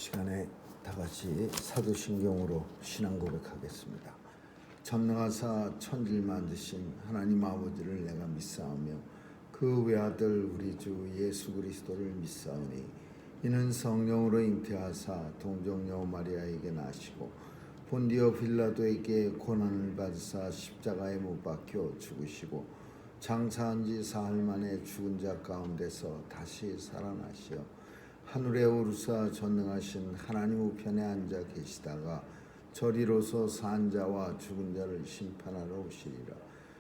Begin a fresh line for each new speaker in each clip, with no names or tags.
시간에 다 같이 사도신경으로 신앙 고백하겠습니다. 전능하사 천지를 만드신 하나님 아버지를 내가 믿사오며 그 외아들 우리 주 예수 그리스도를 믿사오니 이는 성령으로 잉태하사 동정녀 마리아에게 나시고 본디오 빌라도에게 고난을 받으사 십자가에 못 박혀 죽으시고 장사한 지 사흘 만에 죽은 자 가운데서 다시 살아나시어 하늘에 오르사 전능하신 하나님 우편에 앉아 계시다가 저리로서 산 자와 죽은 자를 심판하러 오시리라.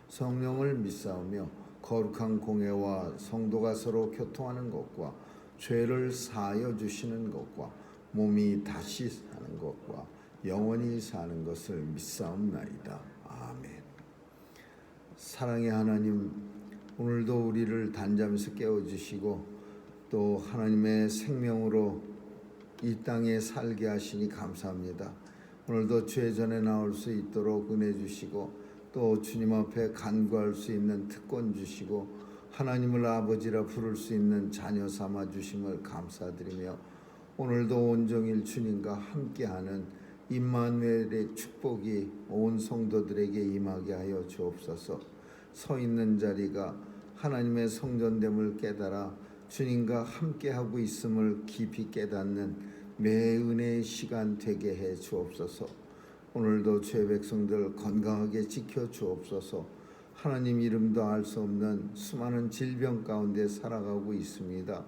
성령을 믿사오며 거룩한 공회와 성도가 서로 교통하는 것과 죄를 사하여 주시는 것과 몸이 다시 사는 것과 영원히 사는 것을 믿사옵나이다. 아멘. 사랑의 하나님, 오늘도 우리를 단잠에서 깨워주시고 또 하나님의 생명으로 이 땅에 살게 하시니 감사합니다. 오늘도 죄 전에 나올 수 있도록 은혜 주시고 또 주님 앞에 간구할 수 있는 특권 주시고 하나님을 아버지라 부를 수 있는 자녀 삼아 주심을 감사드리며 오늘도 온종일 주님과 함께하는 임마누엘의 축복이 온 성도들에게 임하게 하여 주옵소서. 서 있는 자리가 하나님의 성전됨을 깨달아 주님과 함께하고 있음을 깊이 깨닫는 매 은혜의 시간 되게 해 주옵소서. 오늘도 죄 백성들 건강하게 지켜 주옵소서. 하나님 이름도 알 수 없는 수많은 질병 가운데 살아가고 있습니다.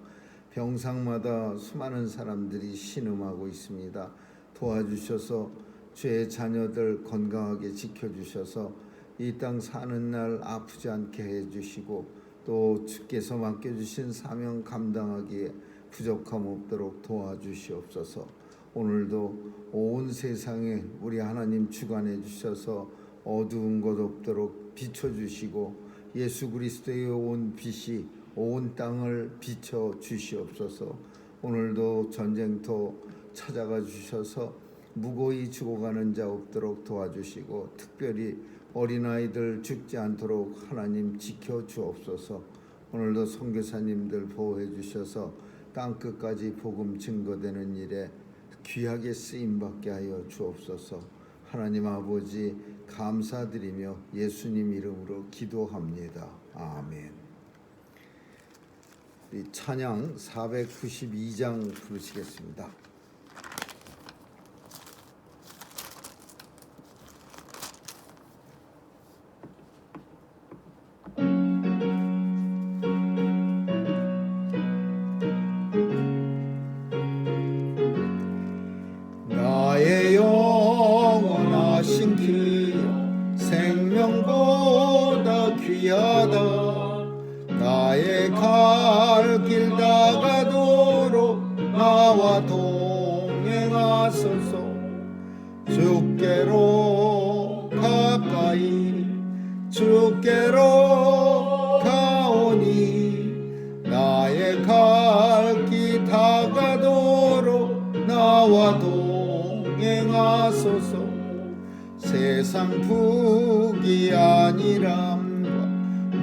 병상마다 수많은 사람들이 신음하고 있습니다. 도와주셔서 죄의 자녀들 건강하게 지켜주셔서 이 땅 사는 날 아프지 않게 해주시고 또 주께서 맡겨주신 사명 감당하기에 부족함 없도록 도와주시옵소서. 오늘도 온 세상에 우리 하나님 주관해 주셔서 어두운 곳 없도록 비춰주시고 예수 그리스도의 온 빛이 온 땅을 비춰 주시옵소서. 오늘도 전쟁터 찾아가 주셔서 무고히 죽어가는 자 없도록 도와주시고 특별히 어린아이들 죽지 않도록 하나님 지켜 주옵소서. 오늘도 선교사님들 보호해 주셔서 땅끝까지 복음 증거되는 일에 귀하게 쓰임받게 하여 주옵소서. 하나님 아버지 감사드리며 예수님 이름으로 기도합니다. 아멘. 찬양 492장 부르시겠습니다.
나의 영원하신 길 생명보다 귀하다. 나의 갈 길 다가도록 나와 동행하소서. 주께로 가까이 주께로 가오니 나의 갈 길 다가도록 나와 동행하소서. 세상 부귀 안일함과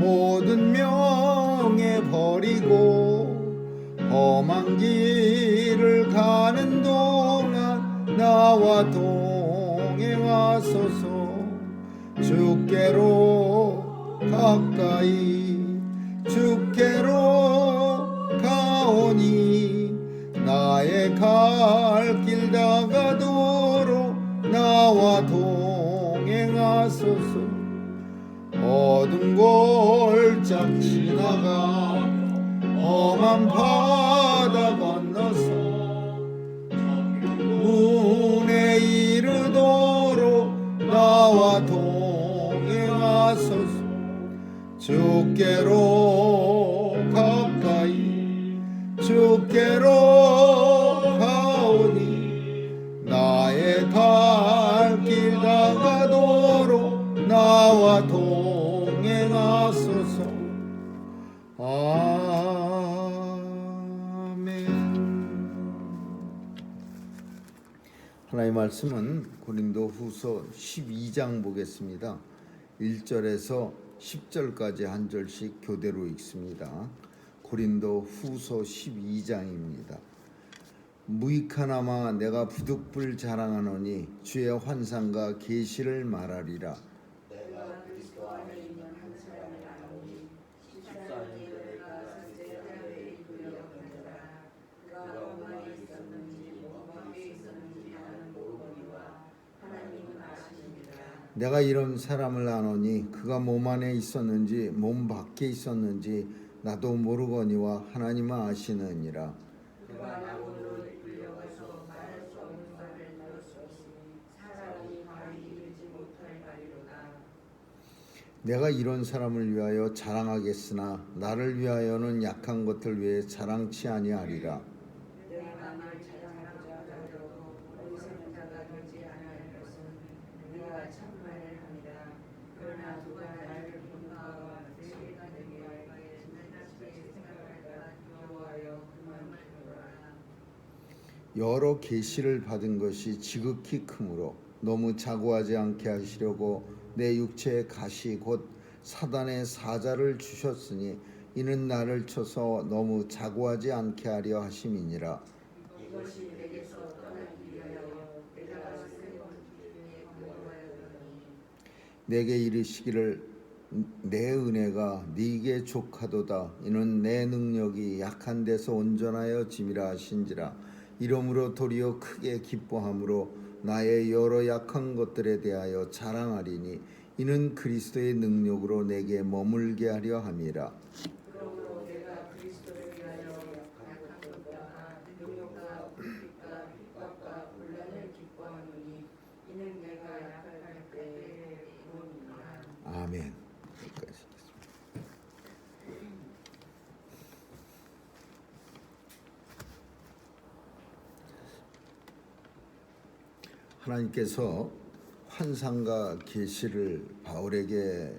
모든 명예 버리고 험한 길을 가는 동안 나와 동행하소서. 주께로 가까이 주께로 가오니 나의 갈 길 다가도록 나와 동행하소서. 어둠 골짝 지나가 험한 바다 건너서 문에 이르도록 나와 동행하소서. 주께로 가까이 주께로 가오니 나의 갈 길 다가도록 나와 동행하소서. 아멘.
하나님의 말씀은 고린도후서 12장 보겠습니다. 1절에서 10절까지 한 절씩 교대로 읽습니다. 고린도후서 12장입니다. 무익하나마 내가 부득불 자랑하노니 주의 환상과 계시를 말하리라.
내가 그리스도 안에 있는 한 사람을 아노니 14년 내가 셋째 하늘에 이끌려 간지라. 그가 뭐만에 있었는지 뭐밖에 있었는지 나는 모르거니와 하나님은 아시느니라.
내가 이런 사람을 아노니 그가 몸 안에 있었는지 몸 밖에 있었는지 나도 모르거니와 하나님은 아시느니라.
그가 나무로 이끌려가서 말할 수 없는 말을 들었으니 사람이 말이 이르지 못할 말이로다.
내가 이런 사람을 위하여 자랑하겠으나 나를 위하여는 약한 것들 외에 자랑치 아니하리라.
내가 남을 자랑하고자 하더라도 어리석은 자가 되지 아니할 것은 내가 참말을 합니다. 그러나 누가 나를 본 바와 내가 되게 할 바에 지나치게 생각할까 두려워하여 그만 들어라.
여러 계시를 받은 것이 지극히 크므로 너무 자고하지 않게 하시려고 내 육체의 가시 곧 사단의 사자를 주셨으니 이는 나를 쳐서 너무 자고하지 않게 하려 하심이니라.
이것이 내게서 떠나기 위하여 내가 새로운 기회에 공부하였더니
내게 이르시기를 내 은혜가 네게 족하도다. 이는 내 능력이 약한 데서 온전하여 짐이라 하신지라. 이러므로 도리어 크게 기뻐함으로 나의 여러 약한 것들에 대하여 자랑하리니 이는 그리스도의 능력으로 내게 머물게 하려 함이라.
그러므로 내가 그리스도를 위하여 약한 것과 능력과 불빛과 핍박과 곤란을 기뻐하노니 이는 내가 약할 때에 이루니라.
아멘. 여기까지. 하나님께서 환상과 계시를 바울에게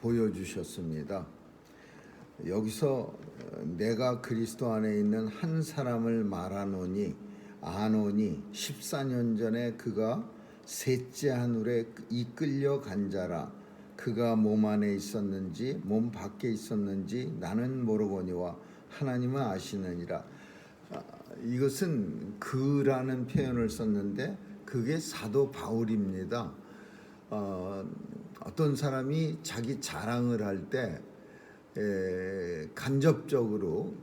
보여주셨습니다. 여기서 내가 그리스도 안에 있는 한 사람을 말하노니 아노니 14년 전에 그가 셋째 하늘에 이끌려 간 자라. 그가 몸 안에 있었는지 몸 밖에 있었는지 나는 모르거니와 하나님은 아시느니라. 이것은 그라는 표현을 썼는데 그게 사도 바울입니다. 어떤 사람이 자기 자랑을 할 때 간접적으로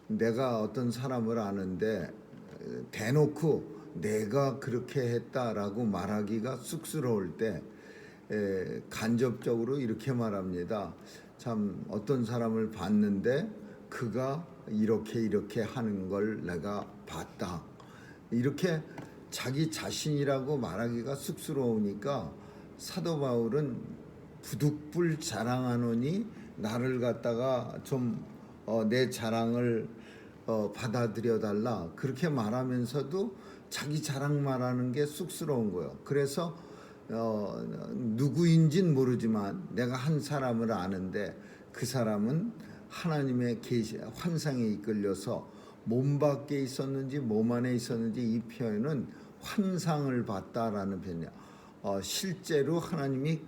내가 어떤 사람을 아는데 대놓고 내가 그렇게 했다라고 말하기가 쑥스러울 때 간접적으로 이렇게 말합니다. 참 어떤 사람을 봤는데 그가 이렇게 하는 걸 내가 봤다. 이렇게 자기 자신이라고 말하기가 쑥스러우니까 사도 바울은 부득불 자랑하노니 나를 갖다가 좀 내 자랑을 받아들여 달라 그렇게 말하면서도 자기 자랑 말하는 게 쑥스러운 거예요. 그래서 누구인진 모르지만 내가 한 사람을 아는데 그 사람은 하나님의 계시 환상에 이끌려서 몸 밖에 있었는지 몸 안에 있었는지 이 표현은 환상을 봤다라는 표현이야. 실제로 하나님이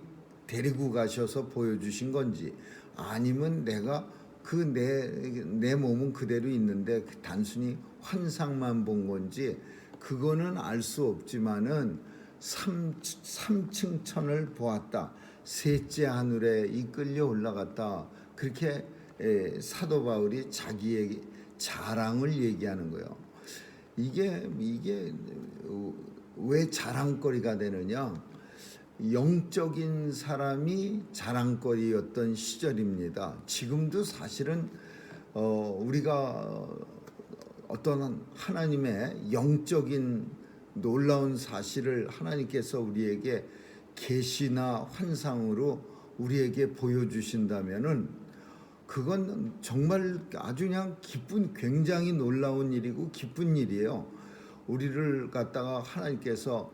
데리고 가셔서 보여주신 건지 아니면 내가 내 몸은 그대로 있는데 단순히 환상만 본 건지 그거는 알 수 없지만은 3층 천을 보았다. 셋째 하늘에 이끌려 올라갔다. 그렇게 사도 바울이 자기의 자랑을 얘기하는 거예요. 이게 왜 자랑거리가 되느냐? 영적인 사람이 자랑거리였던 시절입니다. 지금도 사실은 우리가 어떤 하나님의 영적인 놀라운 사실을 하나님께서 우리에게 계시나 환상으로 우리에게 보여주신다면은 그건 정말 아주 그냥 기쁜 굉장히 놀라운 일이고 기쁜 일이에요. 우리를 갖다가 하나님께서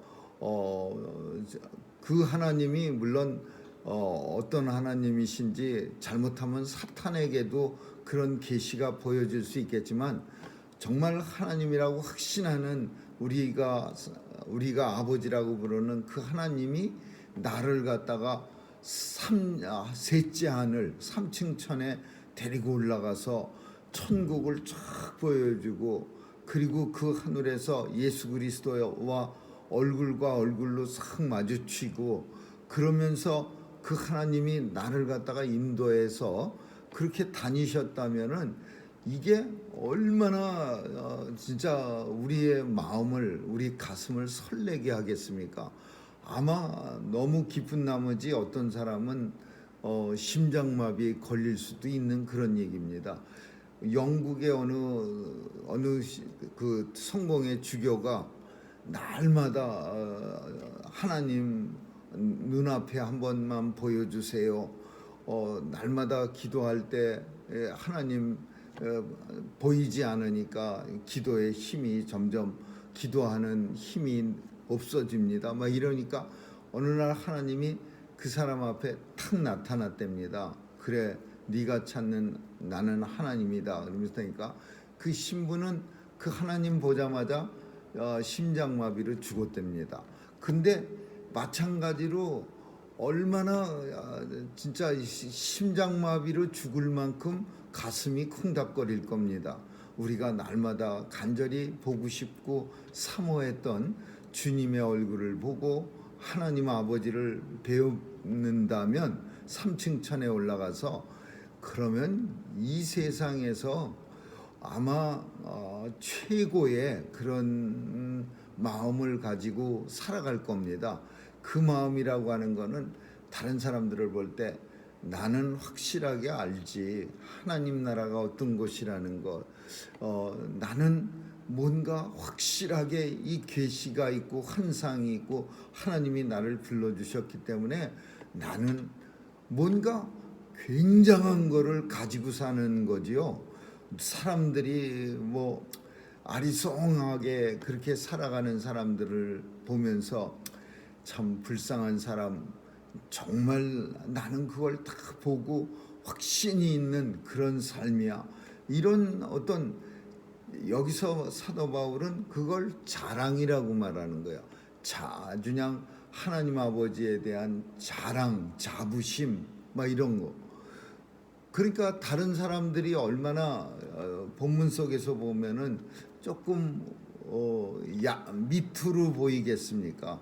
그 하나님이 물론 어떤 하나님이신지 잘못하면 사탄에게도 그런 계시가 보여질 수 있겠지만 정말 하나님이라고 확신하는 우리가 아버지라고 부르는 그 하나님이 나를 갖다가 셋째 하늘 3층 천에 데리고 올라가서 천국을 쫙 보여주고 그리고 그 하늘에서 예수 그리스도와 얼굴과 얼굴로 싹 마주치고 그러면서 그 하나님이 나를 갖다가 인도해서 그렇게 다니셨다면은 이게 얼마나 진짜 우리의 마음을, 우리 가슴을 설레게 하겠습니까? 아마 너무 기쁜 나머지 어떤 사람은 심장마비 걸릴 수도 있는 그런 얘기입니다. 영국의 어느 그 성공의 주교가 날마다 하나님 눈앞에 한 번만 보여주세요. 날마다 기도할 때 하나님 보이지 않으니까 기도의 힘이 점점 기도하는 힘이 없어집니다. 막 이러니까 어느 날 하나님이 그 사람 앞에 탁 나타났답니다. 그래, 네가 찾는 나는 하나님이다. 그러니까 그 신부는 그 하나님 보자마자 심장마비로 죽었답니다. 근데 마찬가지로 얼마나 진짜 심장마비로 죽을 만큼 가슴이 쿵닥거릴 겁니다. 우리가 날마다 간절히 보고 싶고 사모했던 주님의 얼굴을 보고 하나님 아버지를 배운다면 3층 천에 올라가서 그러면 이 세상에서 아마 최고의 그런 마음을 가지고 살아갈 겁니다. 그 마음이라고 하는 거는 다른 사람들을 볼 때 나는 확실하게 알지 하나님 나라가 어떤 것이라는 것, 나는 뭔가 확실하게 이 계시가 있고 환상이 있고 하나님이 나를 불러주셨기 때문에 나는 뭔가 굉장한 거를 가지고 사는 거지요. 사람들이 뭐 아리송하게 그렇게 살아가는 사람들을 보면서 참 불쌍한 사람, 정말 나는 그걸 다 보고 확신이 있는 그런 삶이야. 이런 어떤, 여기서 사도 바울은 그걸 자랑이라고 말하는 거야. 그냥 하나님 아버지에 대한 자랑, 자부심 막 이런 거. 그러니까 다른 사람들이 얼마나 본문 속에서 보면은 조금 밑으로 보이겠습니까?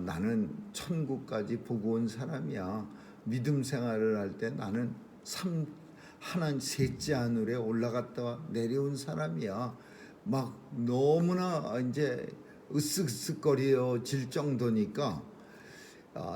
나는 천국까지 보고 온 사람이야. 믿음 생활을 할 때 나는 하나님 셋째 하늘에 올라갔다 내려온 사람이야. 막 너무나 이제 으쓱으쓱거려질 정도니까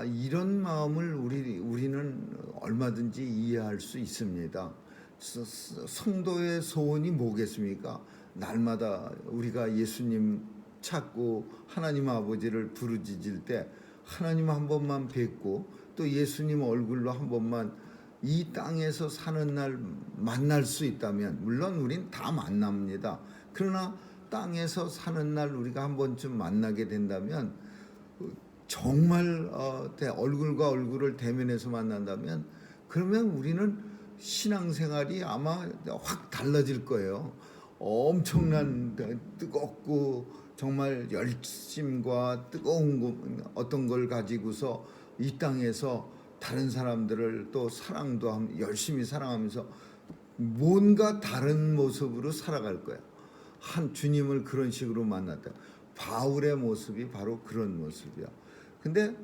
이런 마음을 우리는 얼마든지 이해할 수 있습니다. 성도의 소원이 뭐겠습니까? 날마다 우리가 예수님 찾고 하나님 아버지를 부르짖을 때 하나님 한 번만 뵙고 또 예수님 얼굴로 한 번만 이 땅에서 사는 날 만날 수 있다면, 물론 우린 다 만납니다. 그러나 땅에서 사는 날 우리가 한 번쯤 만나게 된다면, 정말 얼굴과 얼굴을 대면해서 만난다면, 그러면 우리는 신앙생활이 아마 확 달라질 거예요. 엄청난 뜨겁고 정말 열심과 뜨거운 어떤 걸 가지고서 이 땅에서 다른 사람들을 또 사랑도 열심히 사랑하면서 뭔가 다른 모습으로 살아갈 거야. 한 주님을 그런 식으로 만났다. 바울의 모습이 바로 그런 모습이야. 근데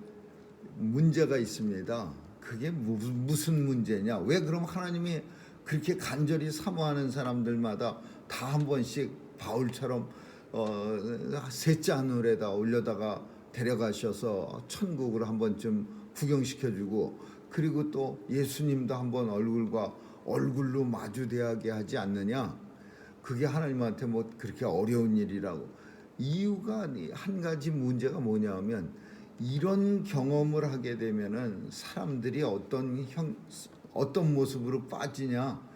문제가 있습니다. 그게 무슨 문제냐? 왜 그럼 하나님이 그렇게 간절히 사모하는 사람들마다 다 한 번씩 바울처럼 셋째 하늘에다 올려다가 데려가셔서 천국을 한 번쯤 구경시켜주고, 그리고 또 예수님도 한번 얼굴과 얼굴로 마주대하게 하지 않느냐? 그게 하나님한테 뭐 그렇게 어려운 일이라고. 이유가 한 가지 문제가 뭐냐면, 이런 경험을 하게 되면은 사람들이 어떤 모습으로 빠지냐?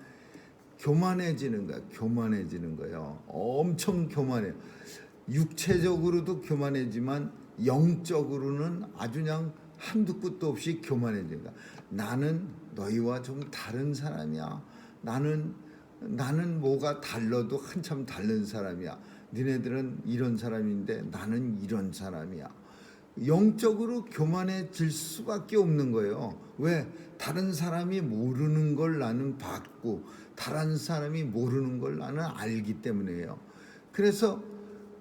교만해지는 거야. 교만해지는 거예요. 엄청 교만해요. 육체적으로도 교만해지만 영적으로는 아주 그냥 한두 끝도 없이 교만해지는 거야. 나는 너희와 좀 다른 사람이야. 나는 뭐가 달라도 한참 다른 사람이야. 니네들은 이런 사람인데 나는 이런 사람이야. 영적으로 교만해질 수밖에 없는 거예요. 왜? 다른 사람이 모르는 걸 나는 봤고 다른 사람이 모르는 걸 나는 알기 때문에요. 그래서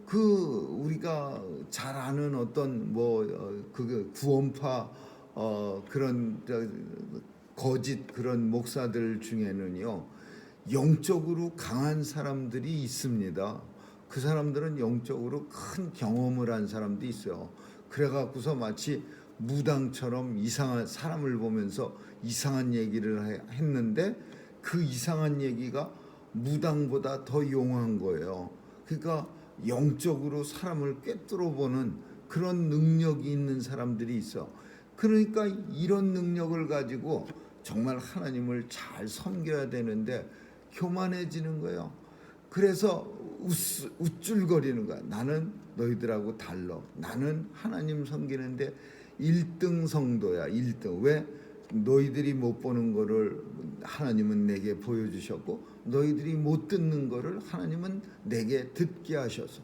그 우리가 잘 아는 어떤 그 구원파 그런 거짓 그런 목사들 중에는요, 영적으로 강한 사람들이 있습니다. 그 사람들은 영적으로 큰 경험을 한 사람도 있어요. 그래갖고서 마치 무당처럼 이상한 사람을 보면서 이상한 얘기를 했는데 그 이상한 얘기가 무당보다 더 용한 거예요. 그러니까 영적으로 사람을 꿰뚫어 보는 그런 능력이 있는 사람들이 있어. 그러니까 이런 능력을 가지고 정말 하나님을 잘 섬겨야 되는데 교만해지는 거예요. 그래서 우쭐거리는 거야. 나는 너희들하고 달라. 나는 하나님 섬기는데 1등 성도야. 1등. 왜? 너희들이 못 보는 거를 하나님은 내게 보여주셨고 너희들이 못 듣는 거를 하나님은 내게 듣게 하셔서,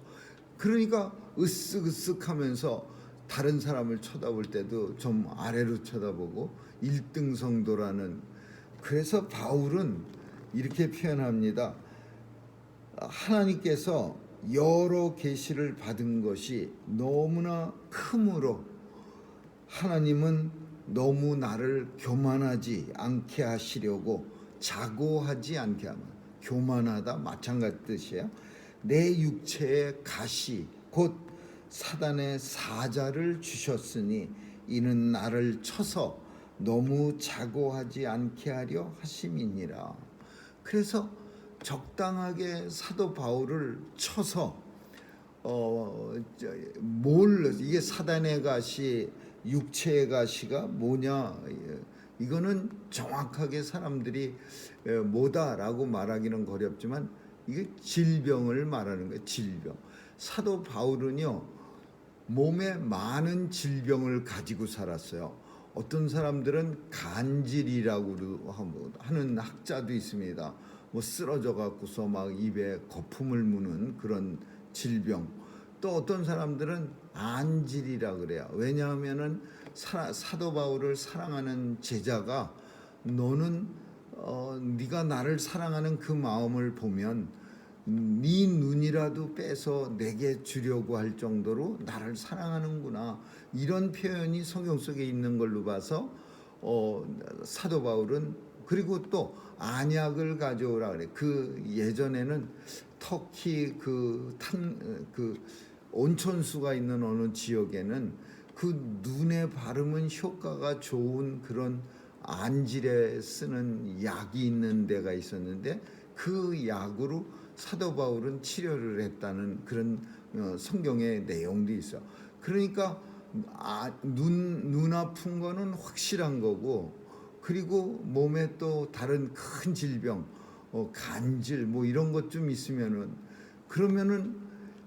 그러니까 으쓱으쓱하면서 다른 사람을 쳐다볼 때도 좀 아래로 쳐다보고 1등 성도라는. 그래서 바울은 이렇게 표현합니다. 하나님께서 여러 계시를 받은 것이 너무나 크므로 하나님은 너무 나를 교만하지 않게 하시려고 자고하지 않게 하면, 교만하다 마찬가지 뜻이에요. 내 육체에 가시 곧 사단의 사자를 주셨으니 이는 나를 쳐서 너무 자고하지 않게 하려 하심이니라. 그래서 적당하게 사도 바울을 쳐서 이게 사단의 가시 육체의 가시가 뭐냐, 이거는 정확하게 사람들이 뭐다라고 말하기는 어렵지만 이게 질병을 말하는 거예요. 질병. 사도 바울은요 몸에 많은 질병을 가지고 살았어요. 어떤 사람들은 간질이라고 하는 학자도 있습니다. 쓰러져 갖고서 막 입에 거품을 무는 그런 질병. 또 어떤 사람들은 안질이라 그래요. 왜냐하면은 사도 바울을 사랑하는 제자가 너는 네가 나를 사랑하는 그 마음을 보면 네 눈이라도 빼서 내게 주려고 할 정도로 나를 사랑하는구나, 이런 표현이 성경 속에 있는 걸로 봐서 사도 바울은, 그리고 또 안약을 가져오라 그래. 그 예전에는 터키 그 온천수가 있는 어느 지역에는 그 눈에 바르면 효과가 좋은 그런 안질에 쓰는 약이 있는 데가 있었는데 그 약으로 사도 바울은 치료를 했다는 그런 성경의 내용도 있어. 그러니까 눈 아픈 거는 확실한 거고, 그리고 몸에 또 다른 큰 질병, 간질 이런 것 좀 있으면은, 그러면은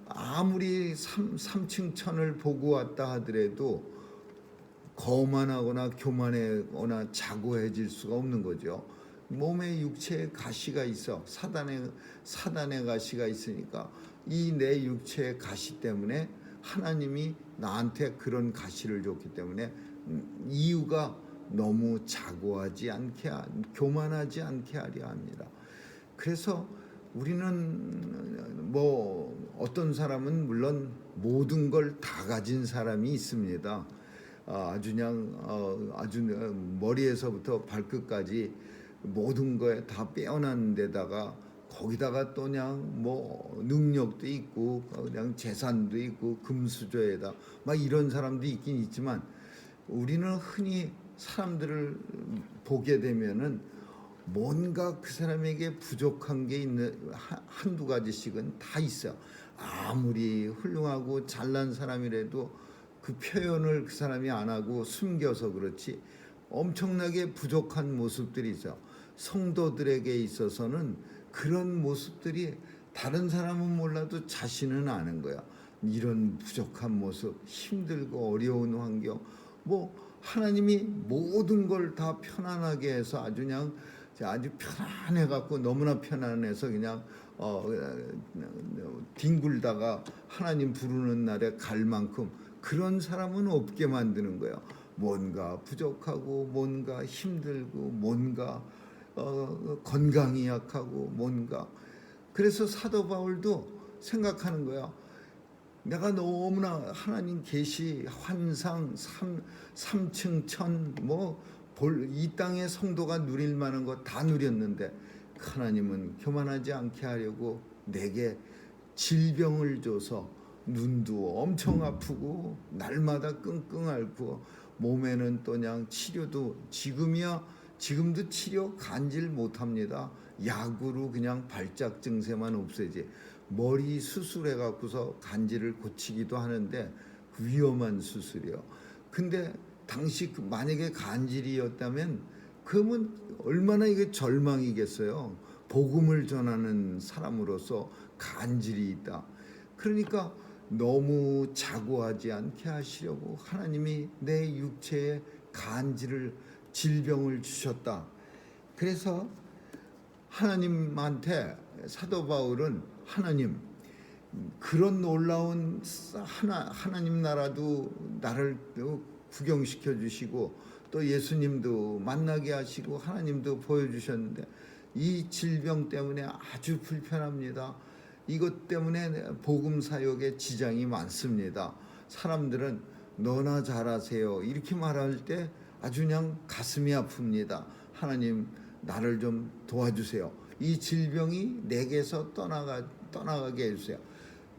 아무리 삼층천을 보고 왔다 하더라도 거만하거나 교만하거나 자고해질 수가 없는 거죠. 몸에 육체에 가시가 있어. 사단의 가시가 있으니까 이 내 육체의 가시 때문에 하나님이 나한테 그런 가시를 줬기 때문에 이유가 너무 자고하지 않게, 교만하지 않게 하려 합니다. 그래서 우리는 어떤 사람은 물론 모든 걸 다 가진 사람이 있습니다. 아주 머리에서부터 발끝까지 모든 거에 다 빼어난 데다가 거기다가 또 그냥 능력도 있고 그냥 재산도 있고 금수저에다 막 이런 사람도 있긴 있지만, 우리는 흔히 사람들을 보게 되면은 뭔가 그 사람에게 부족한 게 있는 한두 가지씩은 다 있어. 아무리 훌륭하고 잘난 사람이라도 그 표현을 그 사람이 안 하고 숨겨서 그렇지 엄청나게 부족한 모습들이 있어. 성도들에게 있어서는 그런 모습들이 다른 사람은 몰라도 자신은 아는 거야. 이런 부족한 모습, 힘들고 어려운 환경, 하나님이 모든 걸 다 편안하게 해서 아주 편안해 갖고, 너무나 편안해서 그냥 뒹굴다가 하나님 부르는 날에 갈 만큼 그런 사람은 없게 만드는 거예요. 뭔가 부족하고 뭔가 힘들고 뭔가 건강이 약하고 뭔가. 그래서 사도 바울도 생각하는 거야. 내가 너무나 하나님 계시, 환상, 삼층 천, 이 땅의 성도가 누릴 만한 거 다 누렸는데 하나님은 교만하지 않게 하려고 내게 질병을 줘서 눈도 엄청 아프고 날마다 끙끙 앓고 몸에는 또 그냥 치료도 지금도 치료 간질 못합니다. 약으로 그냥 발작 증세만 없애지. 머리 수술해 갖고서 간질을 고치기도 하는데 위험한 수술이요. 근데 당시 만약에 간질이었다면 그러면 얼마나 이게 절망이겠어요. 복음을 전하는 사람으로서 간질이 있다. 그러니까 너무 자고하지 않게 하시려고 하나님이 내 육체에 질병을 주셨다. 그래서 하나님한테 사도 바울은 하나님, 그런 놀라운 하나님 나라도 나를 구경시켜 주시고 또 예수님도 만나게 하시고 하나님도 보여주셨는데 이 질병 때문에 아주 불편합니다. 이것 때문에 복음 사역에 지장이 많습니다. 사람들은 너나 잘하세요 이렇게 말할 때 아주 그냥 가슴이 아픕니다. 하나님 나를 좀 도와주세요. 이 질병이 내게서 떠나가게 해주세요.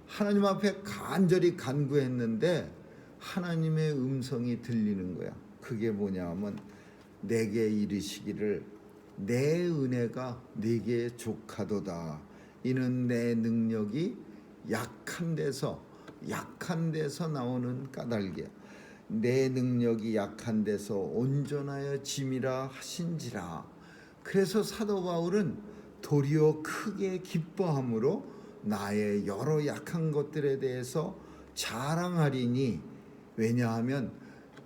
하나님 앞에 간절히 간구했는데 하나님의 음성이 들리는 거야. 그게 뭐냐면 내게 이르시기를 내 은혜가 네게 족하도다. 이는 내 능력이 약한 데서 나오는 까닭이야. 내 능력이 약한 데서 온전하여 짐이라 하신지라. 그래서 사도 바울은 도리어 크게 기뻐함으로 나의 여러 약한 것들에 대해서 자랑하리니, 왜냐하면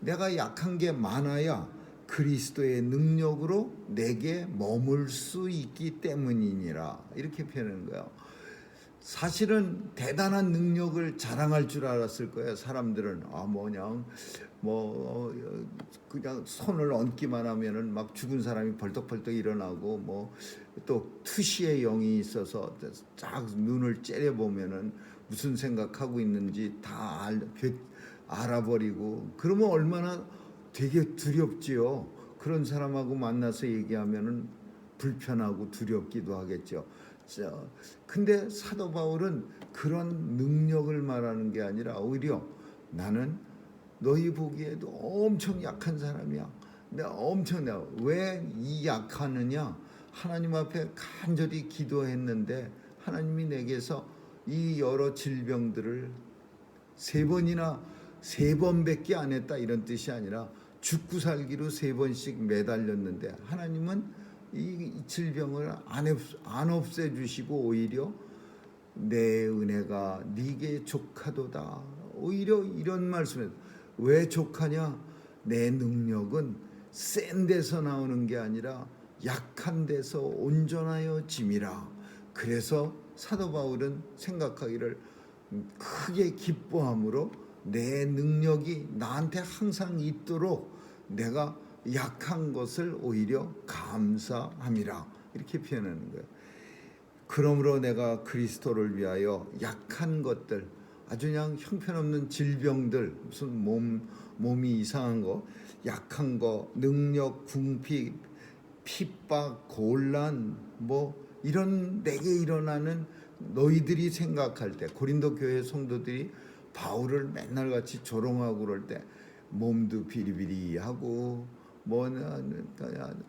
내가 약한 게 많아야 그리스도의 능력으로 내게 머물 수 있기 때문이니라. 이렇게 표현하는 거예요. 사실은 대단한 능력을 자랑할 줄 알았을 거예요. 사람들은 그냥 손을 얹기만 하면은 막 죽은 사람이 벌떡벌떡 일어나고 또 투시의 영이 있어서 쫙 눈을 째려보면은 무슨 생각하고 있는지 다 알아버리고, 그러면 얼마나 되게 두렵지요. 그런 사람하고 만나서 얘기하면은 불편하고 두렵기도 하겠죠. 근데 사도 바울은 그런 능력을 말하는 게 아니라 오히려 나는 너희 보기에도 엄청 약한 사람이야. 내가 왜 이 약하느냐? 하나님 앞에 간절히 기도했는데 하나님이 내게서 이 여러 질병들을 세 번밖에 안 했다 이런 뜻이 아니라 죽고 살기로 3번씩 매달렸는데 하나님은 이 질병을 안 없애주시고 오히려 내 은혜가 네게 족하도다. 오히려 이런 말씀을, 왜 족하냐? 내 능력은 센 데서 나오는 게 아니라 약한 데서 온전하여 짐이라. 그래서 사도 바울은 생각하기를 크게 기뻐함으로 내 능력이 나한테 항상 있도록 내가 약한 것을 오히려 감사함이라. 이렇게 표현하는 거예요. 그러므로 내가 그리스도를 위하여 약한 것들, 아주 그냥 형편없는 질병들, 무슨 몸이 이상한 거, 약한 거, 능력, 궁핍, 핍박, 곤란, 이런 내게 일어나는, 너희들이 생각할 때 고린도 교회 성도들이 바울을 맨날 같이 조롱하고 그럴 때 몸도 비리비리하고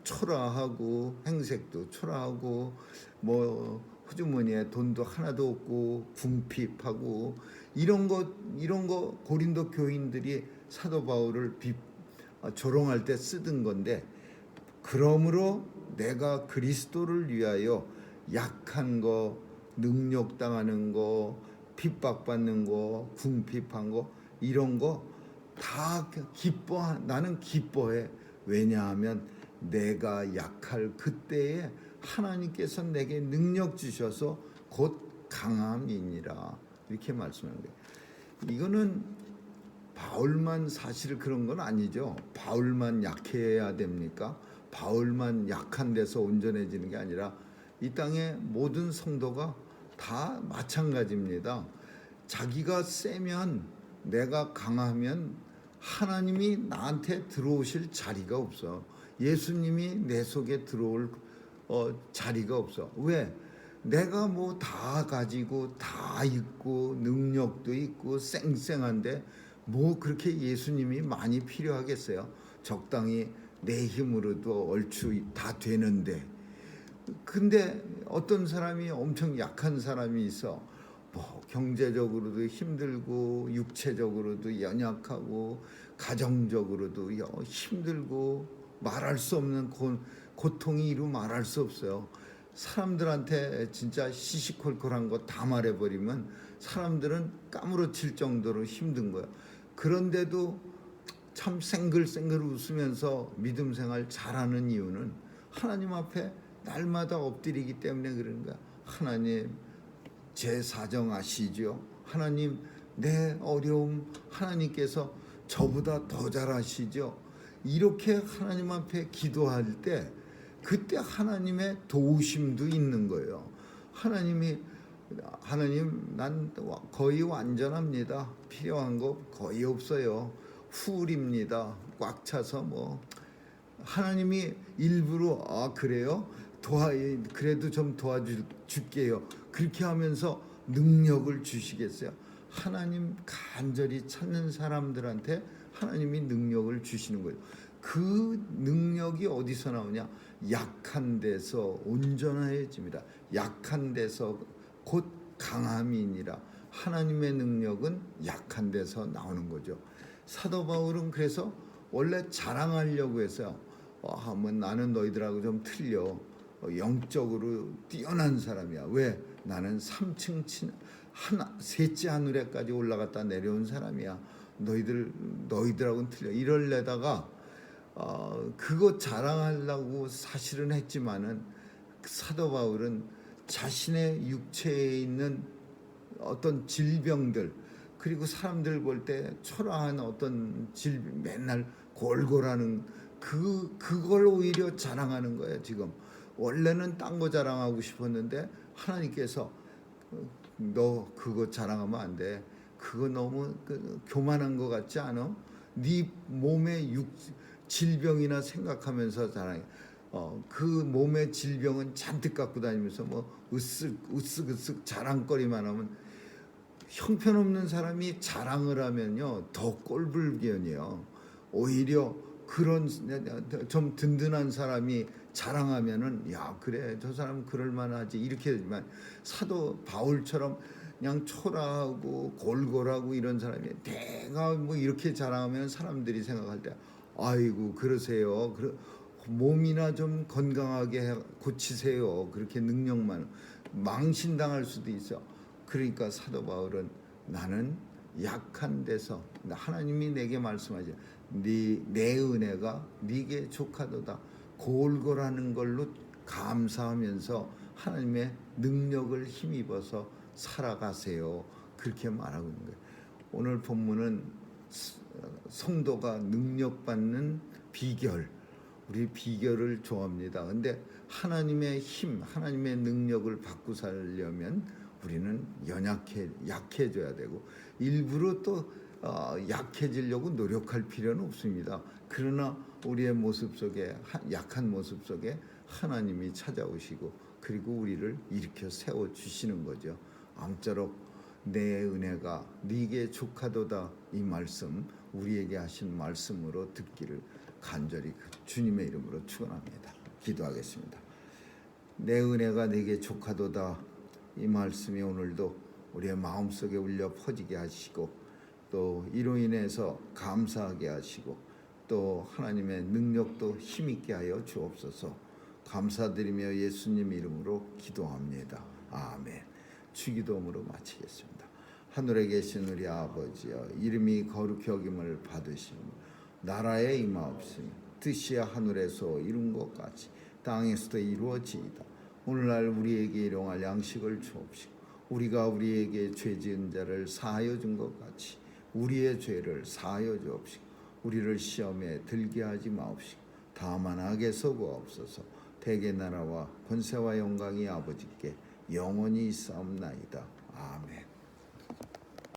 초라하고 행색도 초라하고 호주머니에 돈도 하나도 없고 궁핍하고 이런 거 고린도 교인들이 사도 바울을 조롱할 때 쓰던 건데, 그러므로 내가 그리스도를 위하여 약한 거, 능욕당하는 거, 핍박받는 거, 궁핍한 거, 이런 거 다 나는 기뻐해. 왜냐하면 내가 약할 그때에 하나님께서 내게 능력 주셔서 곧 강함이니라. 이렇게 말씀하는 거예요. 이거는 바울만 사실 그런 건 아니죠. 바울만 약해야 됩니까? 바울만 약한 데서 온전해지는 게 아니라 이 땅의 모든 성도가 다 마찬가지입니다. 자기가 세면, 내가 강하면 하나님이 나한테 들어오실 자리가 없어. 예수님이 내 속에 들어올 자리가 없어. 왜? 내가 뭐 다 가지고 다 있고 능력도 있고 쌩쌩한데 뭐 그렇게 예수님이 많이 필요하겠어요? 적당히 내 힘으로도 얼추 다 되는데. 근데 어떤 사람이 엄청 약한 사람이 있어. 뭐 경제적으로도 힘들고 육체적으로도 연약하고 가정적으로도 힘들고 말할 수 없는 고통이 이루 말할 수 없어요. 사람들한테 진짜 시시콜콜한 거 다 말해버리면 사람들은 까무러칠 정도로 힘든 거예요. 그런데도 참 생글생글 웃으면서 믿음 생활 잘하는 이유는 하나님 앞에 날마다 엎드리기 때문에 그런 거야. 하나님, 제 사정 아시죠? 하나님, 내 어려움 하나님께서 저보다 더 잘 아시죠? 이렇게 하나님 앞에 기도할 때 그때 하나님의 도우심도 있는 거예요. 하나님, 난 거의 완전합니다. 필요한 거 거의 없어요. 풀입니다. 꽉 차서 뭐. 하나님이 일부러 그래요? 그래도 좀 도와줄게요. 그렇게 하면서 능력을 주시겠어요? 하나님 간절히 찾는 사람들한테 하나님이 능력을 주시는 거예요. 그 능력이 어디서 나오냐? 약한 데서 온전해집니다. 약한 데서 곧 강함이니라. 하나님의 능력은 약한 데서 나오는 거죠. 사도 바울은 그래서 원래 자랑하려고 해서 뭐 나는 너희들하고 좀 틀려. 영적으로 뛰어난 사람이야. 왜? 나는 3층 셋째 하늘에까지 올라갔다 내려온 사람이야. 너희들하고는 틀려. 이럴래다가 그거 자랑하려고 사실은 했지만은 사도 바울은 자신의 육체에 있는 어떤 질병들, 그리고 사람들 볼 때 초라한 어떤 맨날 골골하는 그걸 오히려 자랑하는 거예요. 지금 원래는 딴 거 자랑하고 싶었는데 하나님께서 너 그거 자랑하면 안 돼. 그거 너무 교만한 거 같지 않아? 네 몸의 질병이나 생각하면서 자랑해. 그 몸의 질병은 잔뜩 갖고 다니면서 뭐 으쓱 자랑거리만 하면, 형편없는 사람이 자랑을 하면요 더 꼴불견이에요. 오히려 그런 좀 든든한 사람이 자랑하면은 야 그래 저 사람 그럴만하지 이렇게 되지만, 사도 바울처럼 그냥 초라하고 골골하고 이런 사람이 내가 뭐 이렇게 자랑하면 사람들이 생각할 때 아이고 그러세요. 몸이나 좀 건강하게 고치세요. 그렇게 능력만 망신당할 수도 있어. 그러니까 사도 바울은 나는 약한 데서 하나님이 내게 말씀하죠. 내 은혜가 네게 족하도다. 골골하는 걸로 감사하면서 하나님의 능력을 힘입어서 살아가세요. 그렇게 말하고 있는 거예요. 오늘 본문은 성도가 능력받는 비결, 우리 비결을 좋아합니다. 근데 하나님의 힘, 하나님의 능력을 받고 살려면 우리는 약해져야 되고, 일부러 또 약해지려고 노력할 필요는 없습니다. 그러나 우리의 모습 속에, 약한 모습 속에 하나님이 찾아오시고 그리고 우리를 일으켜 세워주시는 거죠. 아무쪼록 내 은혜가 네게 족하도다, 이 말씀 우리에게 하신 말씀으로 듣기를 간절히 주님의 이름으로 축원합니다. 기도하겠습니다. 내 은혜가 네게 족하도다, 이 말씀이 오늘도 우리의 마음속에 울려 퍼지게 하시고, 또 이로 인해서 감사하게 하시고, 또 하나님의 능력도 힘있게 하여 주옵소서. 감사드리며 예수님 이름으로 기도합니다. 아멘. 주기도문으로 마치겠습니다. 하늘에 계신 우리 아버지여, 이름이 거룩히 여김을 받으시며 나라에 임하옵시며 뜻이 하늘에서 이룬 것 같이 땅에서도 이루어지이다. 오늘날 우리에게 일용할 양식을 주옵시고, 우리가 우리에게 죄 지은 자를 사하여 준 것 같이 우리의 죄를 사하여 주옵시고, 우리를 시험에 들게 하지 마옵시고 다만 악에서 구하옵소서. 대개 나라와 권세와 영광이 아버지께 영원히 있사옵나이다. 아멘.